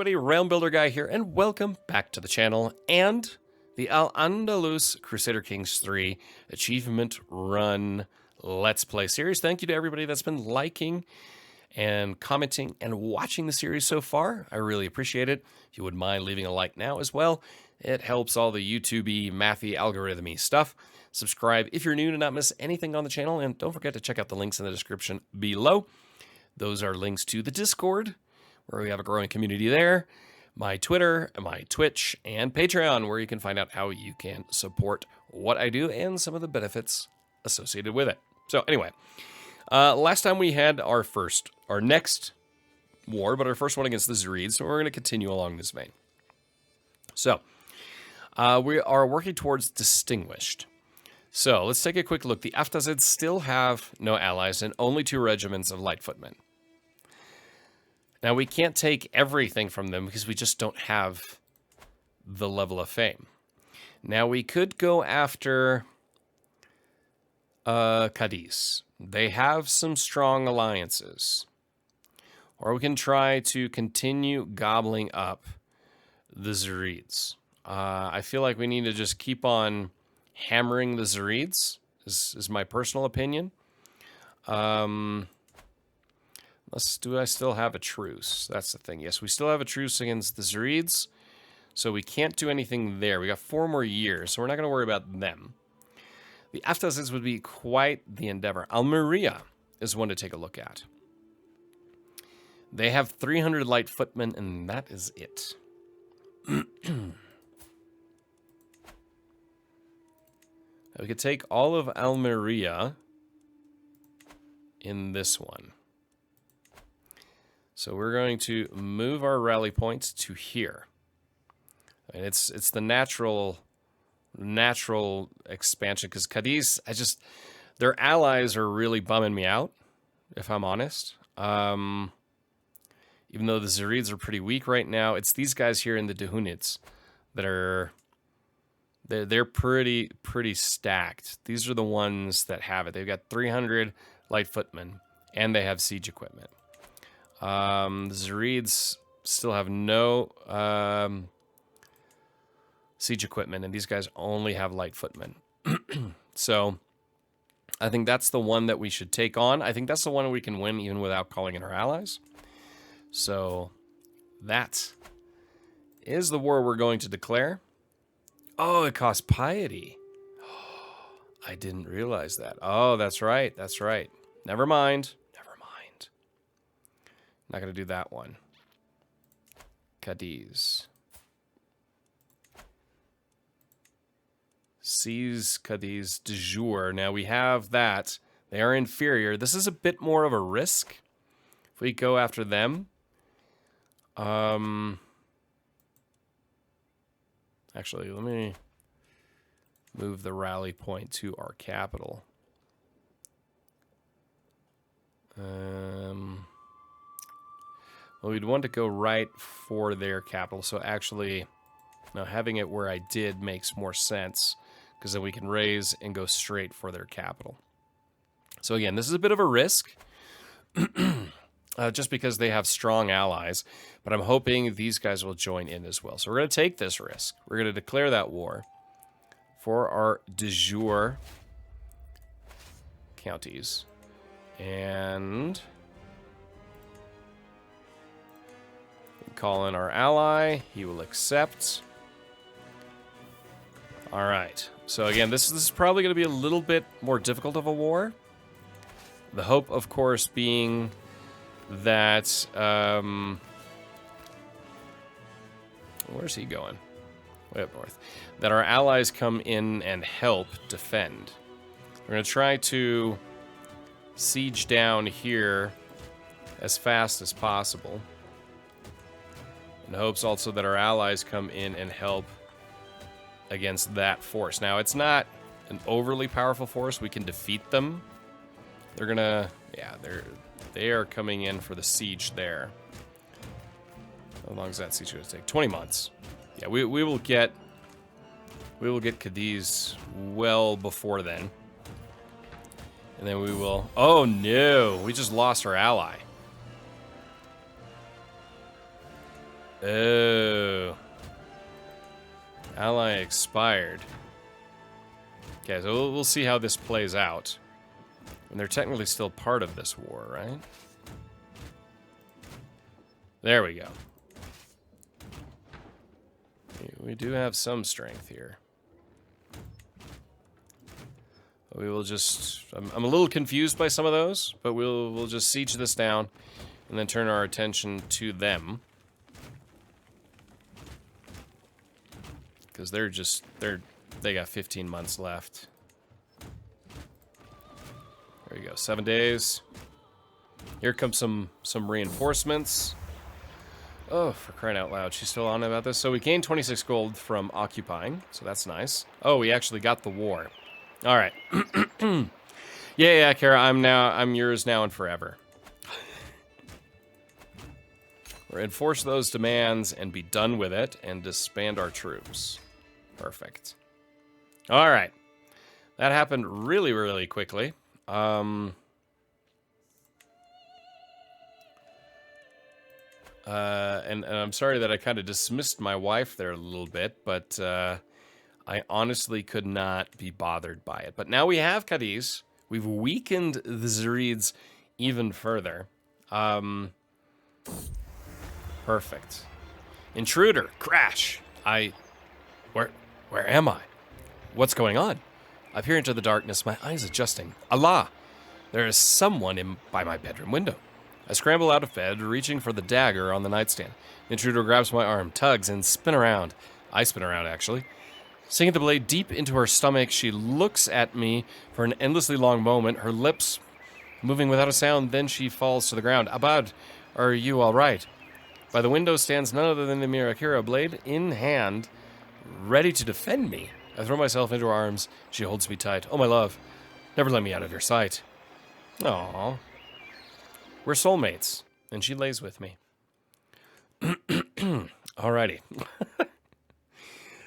everybody, Realm Builder Guy here, and welcome back to the channel and the Al-Andalus Crusader Kings 3 Achievement Run Let's Play series. Thank you to everybody that's been liking and commenting and watching the series so far. I really appreciate it. If you wouldn't mind leaving a like now as well, it helps all the YouTube-y, mathy, algorithm-y stuff. Subscribe if you're new to not miss anything on the channel, and don't forget to check out the links in the description below. Those are links to the Discord, where we have a growing community there, my Twitter, my Twitch, and Patreon, where you can find out how you can support what I do and some of the benefits associated with it. So anyway, last time we had our next war, but our first one against the Zirides, so we're going to continue along this vein. So, we are working towards Distinguished. So, let's take a quick look. The Aftazids still have no allies and only 2 regiments of light footmen. Now, we can't take everything from them because we just don't have the level of fame. Now, we could go after Cadiz. They have some strong alliances. Or we can try to continue gobbling up the Zirides. I feel like we need to just keep on hammering the Zirides, is my personal opinion. Do I still have a truce? That's the thing. Yes, we still have a truce against the Zirides, so we can't do anything there. We got 4 more years, so we're not going to worry about them. The Aftazids would be quite the endeavor. Almeria is one to take a look at. They have 300 light footmen, and that is it. We could take all of Almeria in this one. So we're going to move our rally points to here. And it's the natural expansion, because Cadiz, their allies are really bumming me out, if I'm honest. Even though the Zirides are pretty weak right now, it's these guys here in the Dahunids that are they're pretty stacked. These are the ones that have it. They've got 300 light footmen, and they have siege equipment. The Zirides still have no siege equipment, and these guys only have light footmen. So I think that's the one that we should take on. I think that's the one we can win even without calling in our allies. So that is the war we're going to declare. Oh, it costs piety. I didn't realize that. Oh, that's right. That's right. Never mind. Never mind. Not going to do that one. Cadiz. Seize Cadiz de jour. Now we have that. They are inferior. This is a bit more of a risk if we go after them. Actually, let me move the rally point to our capital. Well, we'd want to go right for their capital. So actually, now having it where I did makes more sense, because then we can raise and go straight for their capital. So again, this is a bit of a risk. Just because they have strong allies, but I'm hoping these guys will join in as well. So we're going to take this risk. We're going to declare that war for our de jure counties. And we call in our ally. He will accept. All right. So again, this is probably going to be a little bit more difficult of a war. The hope, of course, being that, where's he going? Way up north. That our allies come in and help defend. We're going to try to siege down here as fast as possible. In hopes also that our allies come in and help against that force. Now, it's not an overly powerful force. We can defeat them. They're going to, yeah, they are coming in for the siege there. How long is that siege going to take? 20 months. Yeah, we will get Cadiz well before then. And then we will... Oh, no. We just lost our ally. Oh. Ally expired. Okay, so we'll see how this plays out. And they're technically still part of this war, right? There we go. We do have some strength here. We will just... I'm a little confused by some of those, but we'll just siege this down and then turn our attention to them. Because they got 15 months left. There you go, 7 days. Here comes some reinforcements. Oh, for crying out loud, she's still on about this. So we gained 26 gold from occupying, so that's nice. Oh, we actually got the war. All right. yeah, Kara, I'm yours now and forever. We're enforce those demands and be done with it and disband our troops. Perfect. All right. That happened really, really quickly. And I'm sorry that I kind of dismissed my wife there a little bit, but I honestly could not be bothered by it. But now we have Cadiz. We've weakened the Zirids even further. Perfect. Intruder, crash. Where am I? What's going on? I peer into the darkness, my eyes adjusting. Allah! There is someone by my bedroom window. I scramble out of bed, reaching for the dagger on the nightstand. The intruder grabs my arm, tugs, and spin around. I spin around, actually. Sinking the blade deep into her stomach, she looks at me for an endlessly long moment, her lips moving without a sound, then she falls to the ground. Abad, are you all right? By the window stands none other than the Mirakira, blade in hand, ready to defend me. I throw myself into her arms. She holds me tight. Oh, my love, never let me out of your sight. Aww. We're soulmates, and she lays with me. Alrighty.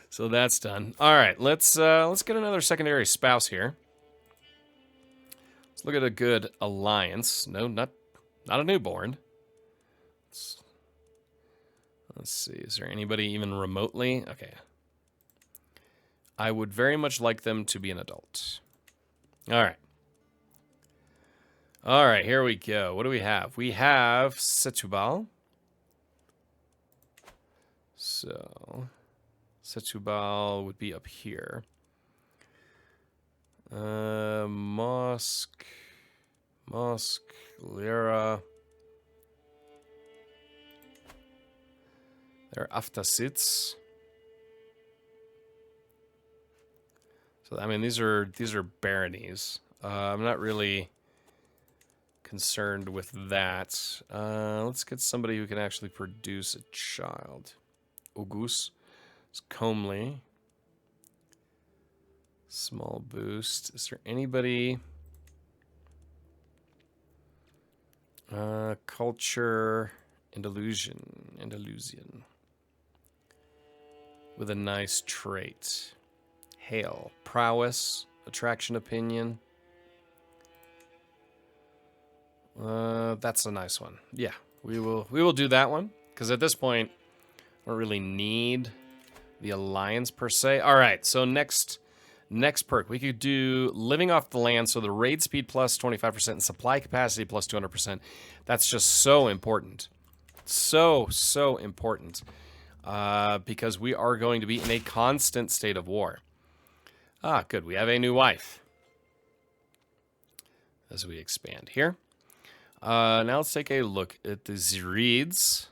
So that's done. All right, let's get another secondary spouse here. Let's look at a good alliance. No, not a newborn. Let's see. Is there anybody even remotely? Okay. I would very much like them to be an adult. All right. All right, here we go. What do we have? We have Setúbal. So, Setúbal would be up here. Mosque, Lira. There are Aftasids. So I mean, these are baronies. I'm not really concerned with that. Let's get somebody who can actually produce a child. Ogus, it's comely. Small boost. Is there anybody? Culture, Andalusian. With a nice trait. Hail, prowess, attraction, opinion. That's a nice one. Yeah, we will do that one because at this point, I don't really need the alliance per se. All right, so next perk we could do living off the land. So the raid speed plus 25% and supply capacity plus 200%. That's just so important, so important because we are going to be in a constant state of war. Ah, good. We have a new wife. As we expand here. Now let's take a look at the Zirids.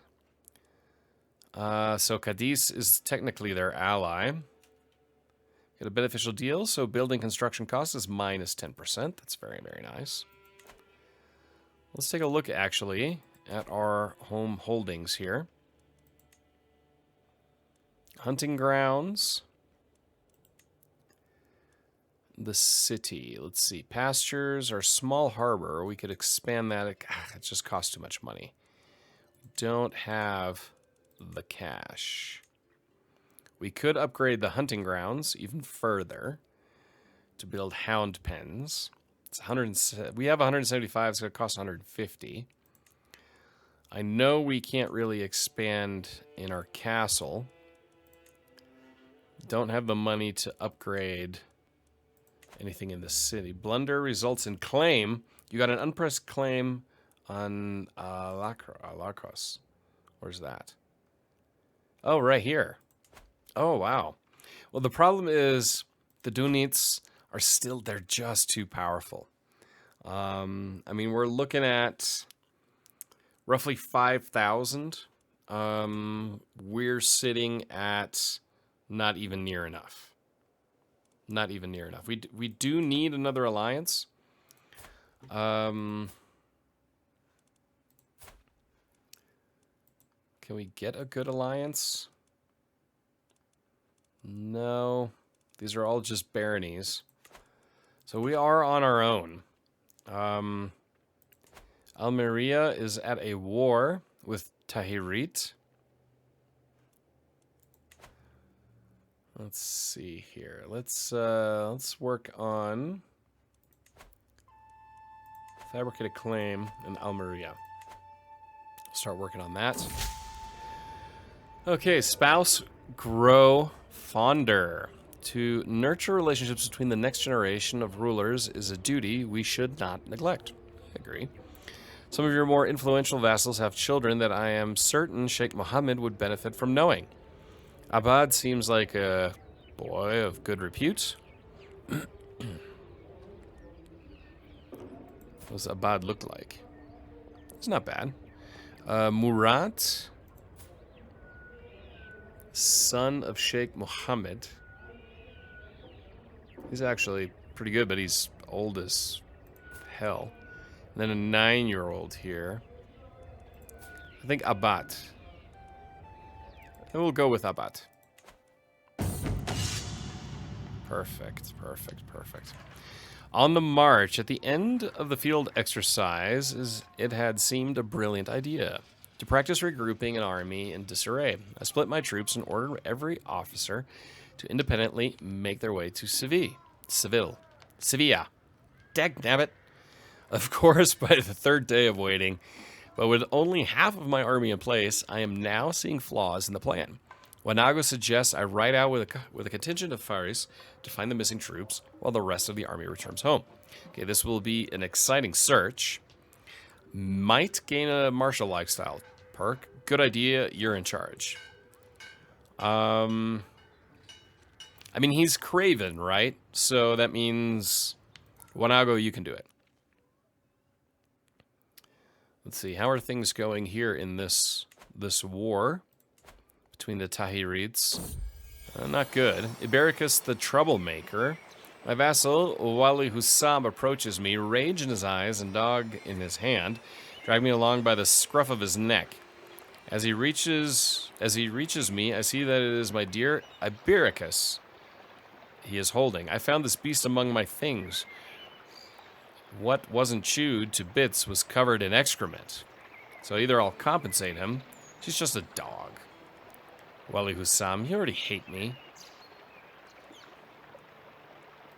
So Cadiz is technically their ally. Get a beneficial deal. So building construction cost is minus 10%. That's very, very nice. Let's take a look actually at our home holdings here. Hunting grounds. The city. Let's see. Pastures or small harbor. We could expand that. It just costs too much money. We don't have the cash. We could upgrade the hunting grounds even further to build hound pens. It's 100. We have 175. It's going to cost 150. I know we can't really expand in our castle. Don't have the money to upgrade anything in the city. Blunder results in claim. You got an unpressed claim on Lacros. Where's that? Oh, right here. Oh, wow. Well, the problem is the Dunites are still, they're just too powerful. I mean, we're looking at roughly 5,000. We're sitting at not even near enough. Not even near enough. We do need another alliance. Can we get a good alliance? No. These are all just baronies. So we are on our own. Almeria is at a war with Tahirit. Let's see here. Let's work on fabricate a claim in Almeria. Start working on that. Okay, spouse grow fonder. To nurture relationships between the next generation of rulers is a duty we should not neglect. I agree. Some of your more influential vassals have children that I am certain Sheikh Mohammed would benefit from knowing. Abad seems like a boy of good repute. What does Abad look like? It's not bad. Murat, son of Sheikh Mohammed. He's actually pretty good, but he's old as hell. And then a 9-year-old here. I think Abad. And we'll go with Abad. Perfect, perfect, perfect. On the march, at the end of the field exercise, it had seemed a brilliant idea to practice regrouping an army in disarray. I split my troops and ordered every officer to independently make their way to Sevilla. Dagnabbit. Of course, by the third day of waiting, but with only half of my army in place, I am now seeing flaws in the plan. Wanago suggests I ride out with a contingent of Faris to find the missing troops while the rest of the army returns home. Okay, this will be an exciting search. Might gain a martial lifestyle perk. Good idea, you're in charge. I mean, he's Craven, right? So that means, Wanago, you can do it. Let's see, how are things going here in this war between the Tahirids? Not good. Ibericus the troublemaker. My vassal, Wali Hussam, approaches me, rage in his eyes and dog in his hand, drag me along by the scruff of his neck. As he reaches me, I see that it is my dear Ibericus he is holding. I found this beast among my things. What wasn't chewed to bits was covered in excrement. So either I'll compensate him. She's just a dog. Wali Hussam, you already hate me.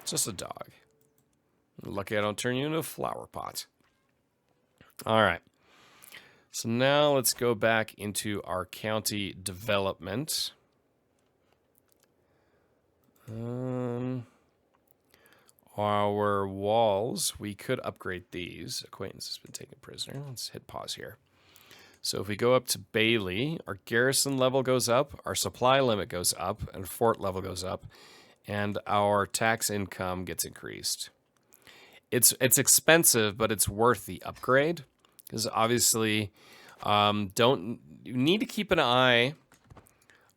Just a dog. Lucky I don't turn you into a flower pot. Alright. So now let's go back into our county development. Our walls, we could upgrade these. Acquaintance has been taken prisoner. Let's hit pause here. So if we go up to Bailey, our garrison level goes up, our supply limit goes up, and fort level goes up, and our tax income gets increased. It's expensive, but it's worth the upgrade, because obviously you need to keep an eye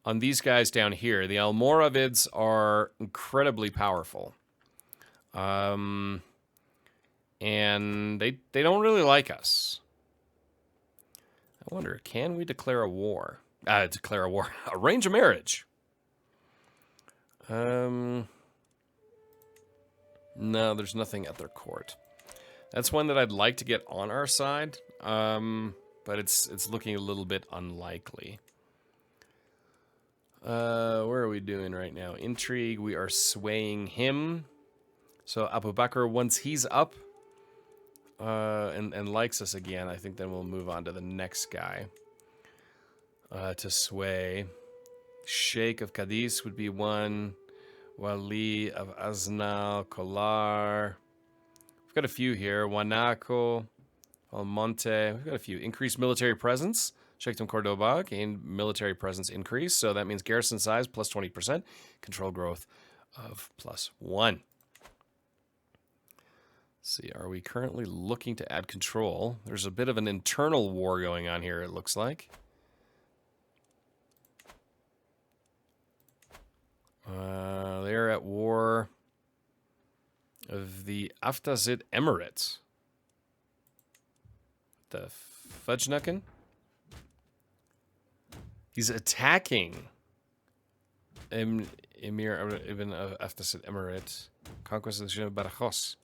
on these guys down here. The Almoravids are incredibly powerful. And they don't really like us. I wonder, can we declare a war? Arrange a marriage. No, there's nothing at their court. That's one that I'd like to get on our side, but it's looking a little bit unlikely. Where are we doing right now? Intrigue, we are swaying him. So Abu Bakr, once he's up, and likes us again, I think then we'll move on to the next guy to sway. Sheikh of Cadiz would be one. Wali of Aznal, Kolar. We've got a few here. Wanako, Almonte. We've got a few. Increased military presence. Sheikhdom Cordoba gained military presence increase. So that means garrison size plus 20%. Control growth of +1. Let's see, are we currently looking to add control? There's a bit of an internal war going on here, it looks like. They're at war of the Aftazid Emirates. The Fujnukin? He's attacking Emir Ibn Aftazid Emirate. Conquest of the Badajoz.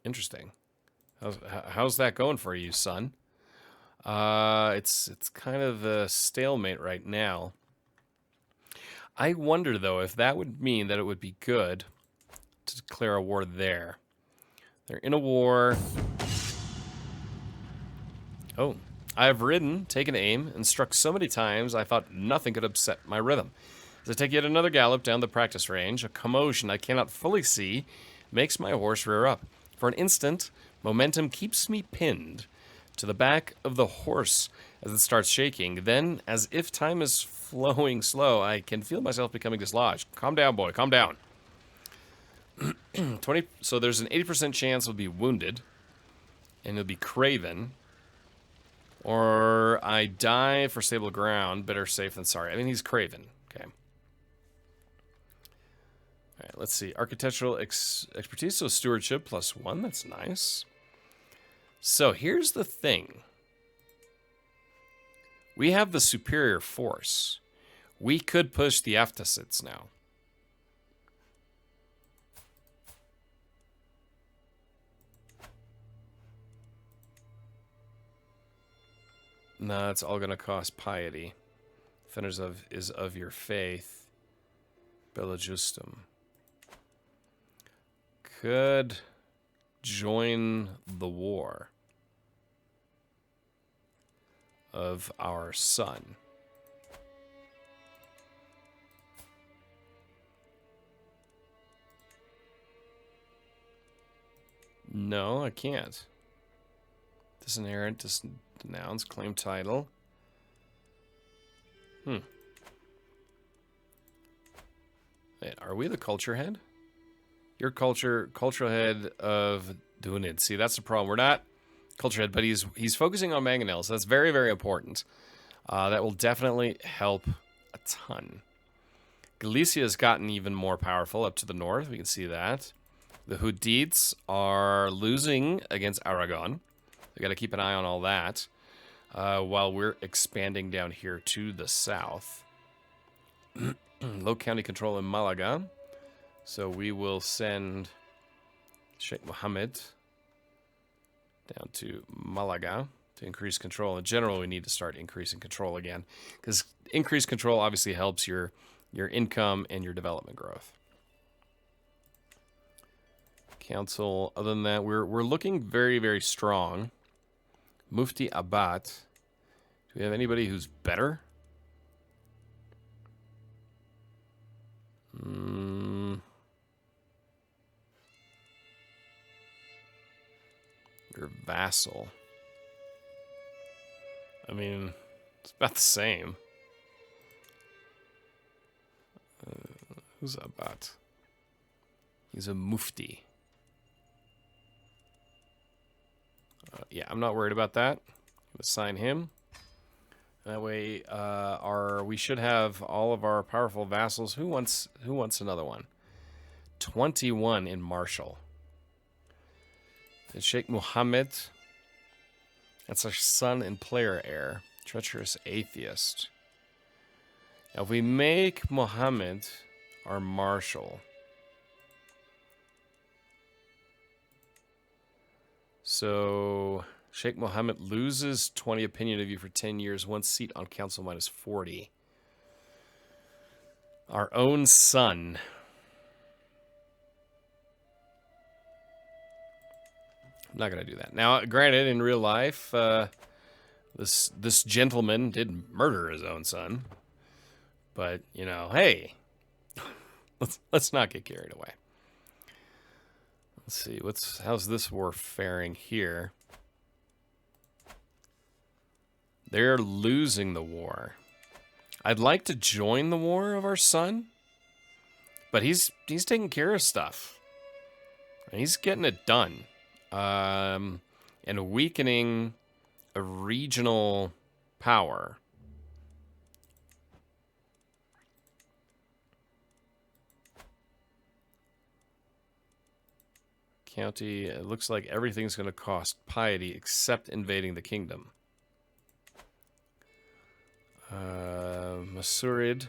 Interesting. How's that going for you, son? It's kind of a stalemate right now. I wonder, though, if that would mean that it would be good to declare a war there. They're in a war. Oh, I have ridden, taken aim, and struck so many times I thought nothing could upset my rhythm. As I take yet another gallop down the practice range, a commotion I cannot fully see makes my horse rear up. For an instant, momentum keeps me pinned to the back of the horse as it starts shaking. Then, as if time is flowing slow, I can feel myself becoming dislodged. Calm down, boy. Calm down. 20. So there's an 80% chance he'll be wounded, and he'll be craven. Or I die for stable ground. Better safe than sorry. I mean, he's craven. Okay. All right, let's see. Architectural expertise, so stewardship +1. That's nice. So here's the thing. We have the superior force. We could push the Aftasids now. No, it's all going to cost piety. Defenders is of your faith. Bella Justum. Could join the war of our son. No, I can't. Disinherit, denounce, claim title. Wait, are we the culture head? Your cultural head of Dunid. See, that's the problem. We're not culture head, but he's focusing on mangonel, so that's very, very important. That will definitely help a ton. Galicia has gotten even more powerful up to the north. We can see that. The Hudites are losing against Aragon. We got to keep an eye on all that while we're expanding down here to the south. Low county control in Malaga. So we will send Sheikh Mohammed down to Malaga to increase control. In general, we need to start increasing control again, because increased control obviously helps your income and your development growth. Council, other than that, we're looking very, very strong. Mufti Abad. Do we have anybody who's better? Your vassal. I mean, it's about the same. Who's Abad? He's a mufti. Yeah, I'm not worried about that. Assign him. That way, we should have all of our powerful vassals. Who wants another one? 21 in Marshall. And Sheikh Mohammed. That's our son and player heir. Treacherous atheist. Now, if we make Mohammed our marshal. So, Sheikh Mohammed loses 20 opinion of you for 10 years, 1 seat on council -40. Our own son. I'm not going to do that. Now, granted, in real life, this gentleman did murder his own son. But, you know, hey, let's not get carried away. Let's see, how's this war faring here? They're losing the war. I'd like to join the war of our son, but he's taking care of stuff. He's getting it done. And weakening a regional power. County, it looks like everything's going to cost piety except invading the kingdom. Masurid.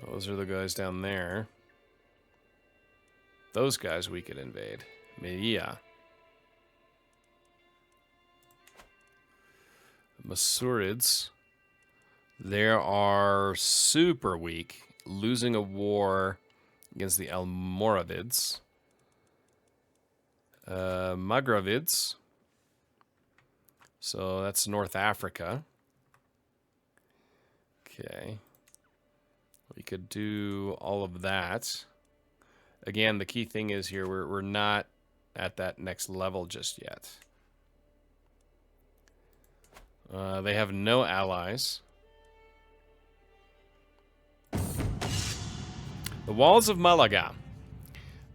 Those are the guys down there. Those guys we could invade. Media. Masurids. They are super weak, losing a war against the Almoravids. Magravids. So that's North Africa. Okay. We could do all of that. Again, the key thing is here, we're not at that next level just yet. They have no allies. The walls of Malaga.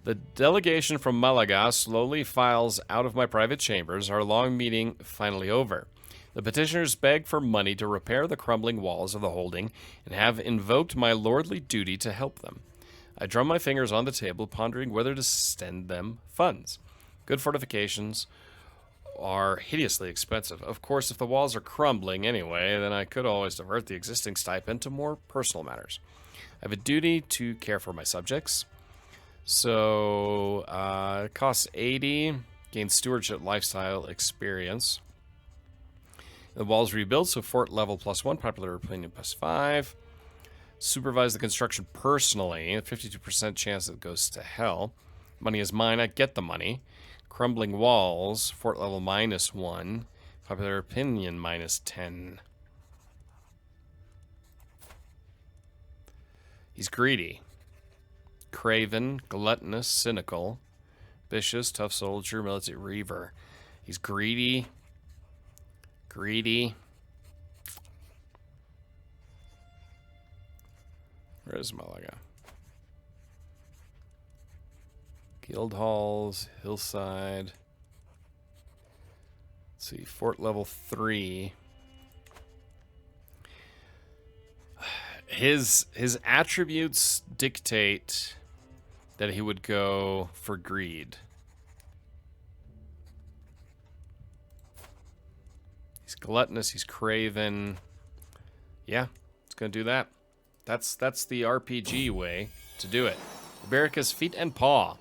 The delegation from Malaga slowly files out of my private chambers, our long meeting finally over. The petitioners beg for money to repair the crumbling walls of the holding and have invoked my lordly duty to help them. I drum my fingers on the table, pondering whether to send them funds. Good fortifications are hideously expensive. Of course, if the walls are crumbling anyway, then I could always divert the existing stipend to more personal matters. I have a duty to care for my subjects. So, it costs 80, gain stewardship lifestyle experience. The walls rebuilt, so fort level +1, popular opinion +5. Supervise the construction personally, a 52% chance that it goes to hell. Money is mine, I get the money. Crumbling walls, fort level -1, popular opinion -10. He's greedy. Craven, gluttonous, cynical, vicious, tough soldier, military reaver. He's greedy. Greedy. Where is Malaga? Guild halls, hillside. Let's see, fort level 3. His attributes dictate that he would go for greed. He's gluttonous, he's craven. Yeah, it's gonna do that. That's the RPG way to do it. Iberica's feet and paw.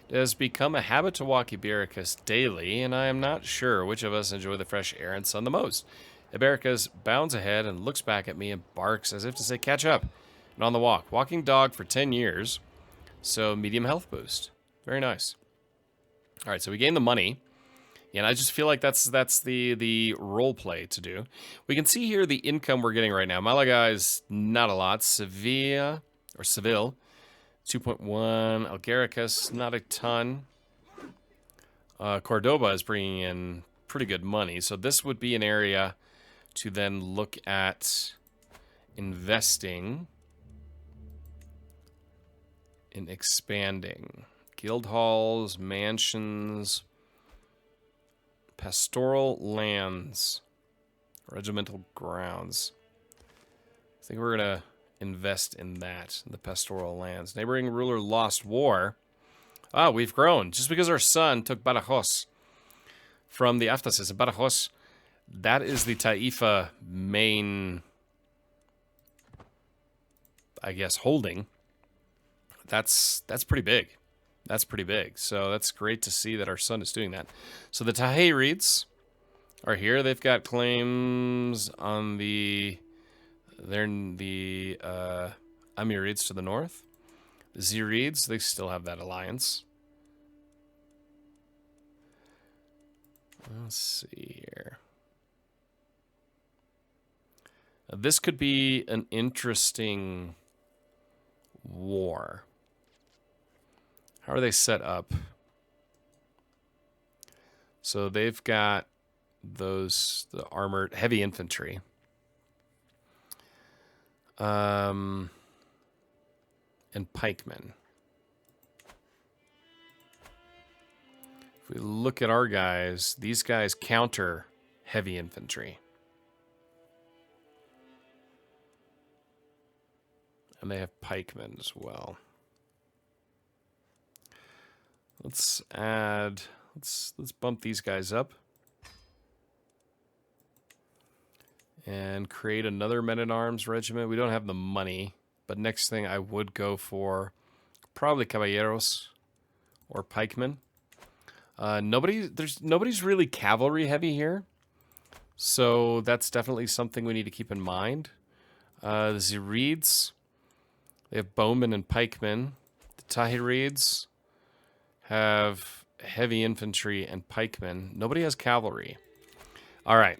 It has become a habit to walk Ibericus daily, and I am not sure which of us enjoy the fresh air and sun the most. Ibericus bounds ahead and looks back at me and barks as if to say, catch up. And on the walk. Walking dog for 10 years. So, medium health boost. Very nice. All right, so we gain the money. And I just feel like that's the role play to do. We can see here the income we're getting right now. Malaga is not a lot. Seville, 2.1. Algericus, not a ton. Cordoba is bringing in pretty good money. So this would be an area to then look at investing in expanding. Guild halls, mansions, pastoral lands, regimental grounds. I think we're going to invest in that, in the pastoral lands. Neighboring ruler lost war. Ah, we've grown. Just because our son took Badajoz from the Aftasis. And Badajoz, that is the Taifa main, I guess, holding. That's pretty big. That's pretty big. So that's great to see that our son is doing that. So the Tahirids are here. They've got claims on they're in the Amirids to the north. The Zirids, they still have that alliance. Let's see here. This could be an interesting war. How are they set up? So they've got the armored heavy infantry. And pikemen. If we look at our guys, these guys counter heavy infantry. And they have pikemen as well. Let's bump these guys up. And create another men-at-arms regiment. We don't have the money, but next thing I would go for probably caballeros or pikemen. Nobody's really cavalry heavy here, so that's definitely something we need to keep in mind. The Zirides, they have bowmen and pikemen. The Tahirids have heavy infantry and pikemen. Nobody has cavalry. All right.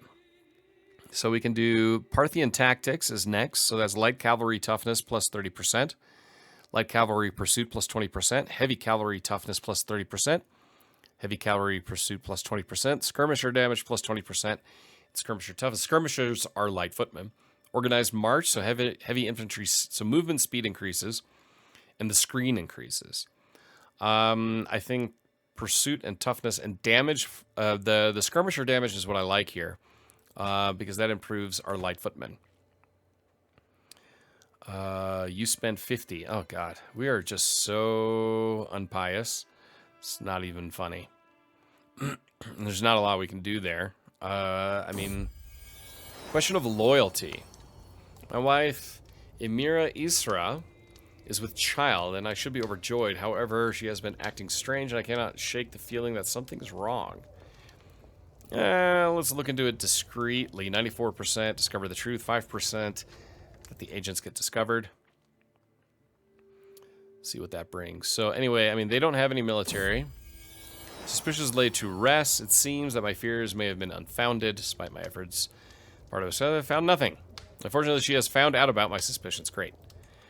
So we can do Parthian tactics is next. So that's light cavalry toughness plus 30%. Light cavalry pursuit plus 20%. Heavy cavalry toughness plus 30%. Heavy cavalry pursuit plus 20%. Skirmisher damage plus 20%. Skirmisher toughness. Skirmishers are light footmen. Organized march, so heavy infantry, so movement speed increases. And the screen increases. I think pursuit and toughness and damage, the skirmisher damage is what I like here. Because that improves our light footmen. You spent 50. Oh, God. We are just so unpious. It's not even funny. There's not a lot we can do there. I mean, question of loyalty. My wife, Emira Isra, is with child, and I should be overjoyed. However, she has been acting strange, and I cannot shake the feeling that something's wrong. Let's look into it discreetly. 94% discover the truth. 5% that the agents get discovered. See what that brings. So anyway, I mean, they don't have any military. Suspicion is laid to rest. It seems that my fears may have been unfounded, despite my efforts. Part of us found nothing. Unfortunately, she has found out about my suspicions. Great.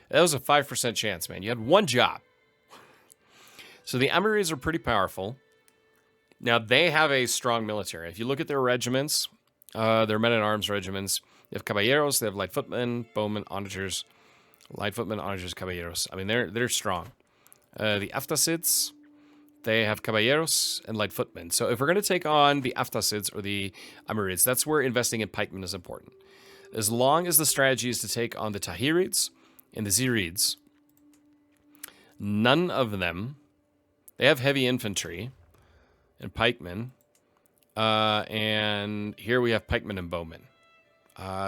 That was a 5% chance, man. You had one job. So the Almeria are pretty powerful. Now, they have a strong military. If you look at their regiments, their men-at-arms regiments, they have caballeros, they have light footmen, bowmen, onagers, light footmen, onagers, caballeros. I mean, they're strong. The Aftasids, they have caballeros and light footmen. So if we're going to take on the Aftasids or the Amirids, that's where investing in pikemen is important. As long as the strategy is to take on the Tahirids and the Zirides, none of them, they have heavy infantry and pikemen, and here we have pikemen and bowmen.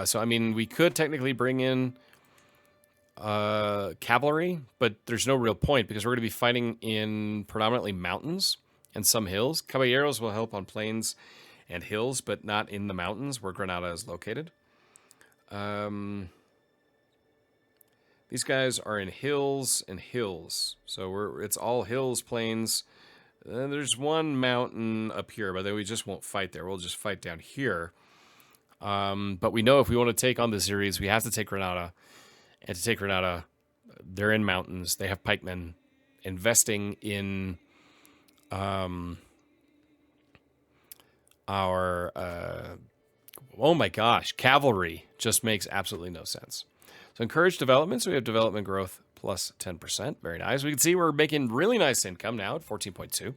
So, I mean, we could technically bring in cavalry, but there's no real point because we're going to be fighting in predominantly mountains and some hills. Caballeros will help on plains and hills, but not in the mountains where Granada is located. These guys are in hills and hills, so it's all hills, plains. There's one mountain up here, but then we just won't fight there. We'll just fight down here. But we know if we want to take on the Zirides, we have to take Granada. And to take Granada, they're in mountains. They have pikemen. Investing in our, oh my gosh, cavalry just makes absolutely no sense. So encourage development. So we have development growth plus 10%. Very nice. We can see we're making really nice income now at 14.2.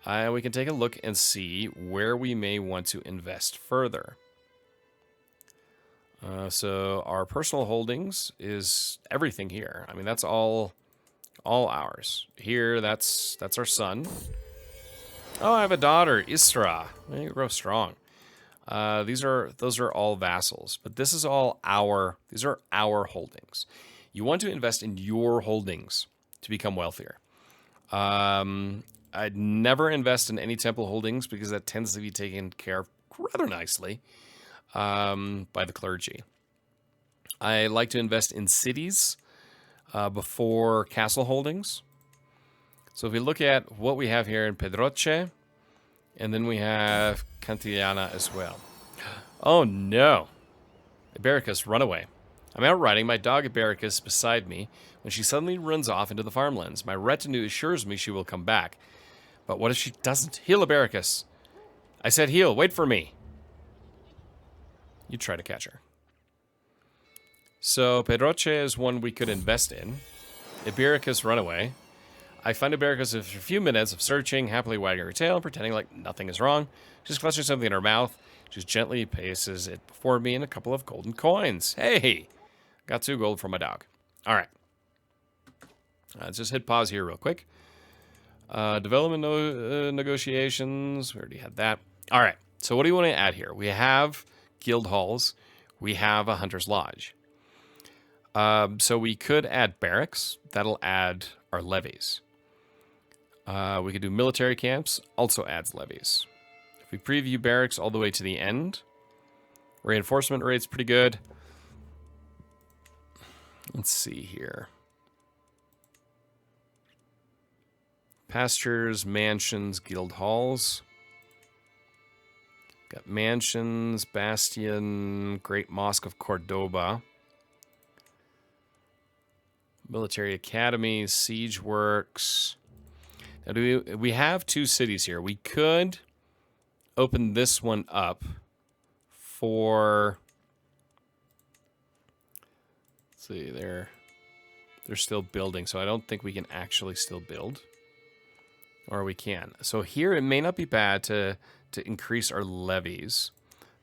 And we can take a look and see where we may want to invest further. So our personal holdings is everything here. I mean, that's all ours. Here, that's our son. Oh, I have a daughter, Isra. You grow strong. Those are all vassals, but this is all these are our holdings. You want to invest in your holdings to become wealthier. I'd never invest in any temple holdings because that tends to be taken care of rather nicely by the clergy. I like to invest in cities before castle holdings. So if we look at what we have here in Pedroche, And then we have Cantillana as well. Oh no. Ibericus, run away. I'm out riding my dog Ibericus beside me when she suddenly runs off into the farmlands. My retinue assures me she will come back. But what if she doesn't? Heal Ibericus. I said heal. Wait for me. You try to catch her. So Pedroche is one we could invest in. Ibericus, run away. I find Ibericus after a few minutes of searching, happily wagging her tail and pretending like nothing is wrong. She's clutching something in her mouth. She gently places it before me and a couple of golden coins. Hey! Got 2 gold from my dog. All right. Let's just hit pause here real quick. Development negotiations. We already had that. All right. So what do you want to add here? We have guild halls. We have a hunter's lodge. So we could add barracks. That'll add our levies. We could do military camps. Also adds levies. If we preview barracks all the way to the end, reinforcement rate's pretty good. Let's see here. Pastures, mansions, guild halls. Got mansions, Bastion, Great Mosque of Cordoba. Military academies, siege works. Now we have 2 cities here. We could open this one up for... Let's see, they're still building, so I don't think we can actually still build. Or we can. So here it may not be bad to increase our levies.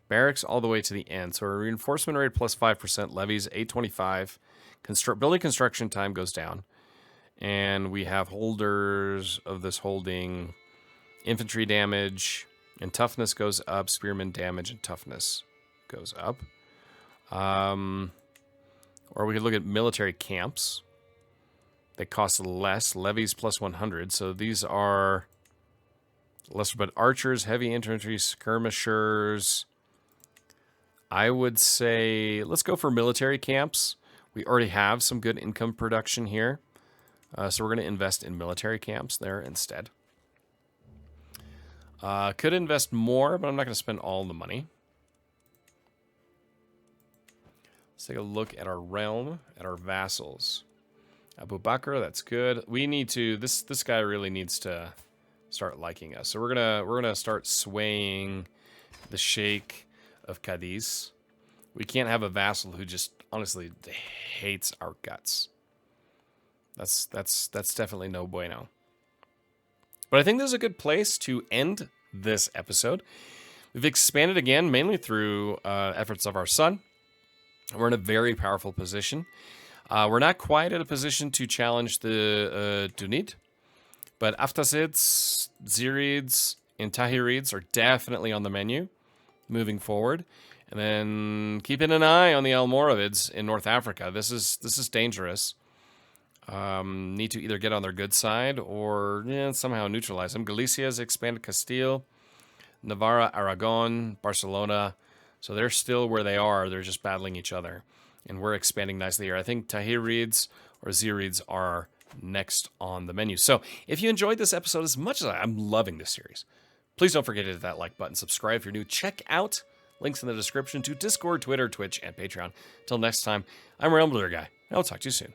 Barracks all the way to the end. So our reinforcement rate plus 5%, levies 825. Building construction time goes down. And we have holders of this holding. Infantry damage and toughness goes up. Spearman damage and toughness goes up. Or we could look at military camps. They cost less. Levies plus 100. So these are lesser, but archers, heavy infantry, skirmishers. I would say let's go for military camps. We already have some good income production here. So we're going to invest in military camps there instead. Could invest more, but I'm not going to spend all the money. Let's take a look at our realm, at our vassals. Abu Bakr, that's good. We need to. This guy really needs to start liking us. So we're gonna start swaying the Sheikh of Cadiz. We can't have a vassal who just honestly hates our guts. That's definitely no bueno. But I think this is a good place to end this episode. We've expanded again, mainly through efforts of our son. We're in a very powerful position. We're not quite at a position to challenge the Dunid, but Aftasids, Zirids, and Tahirids are definitely on the menu moving forward. And then keeping an eye on the Almoravids in North Africa. This is dangerous. Need to either get on their good side or somehow neutralize them. Galicia has expanded Castile, Navarra, Aragon, Barcelona. So they're still where they are. They're just battling each other. And we're expanding nicely here. I think Tahirids or Zirids are next on the menu. So if you enjoyed this episode as much as I'm loving this series, please don't forget to hit that like button. Subscribe if you're new. Check out links in the description to Discord, Twitter, Twitch, and Patreon. Until next time, I'm Realm Builder Guy. I'll talk to you soon.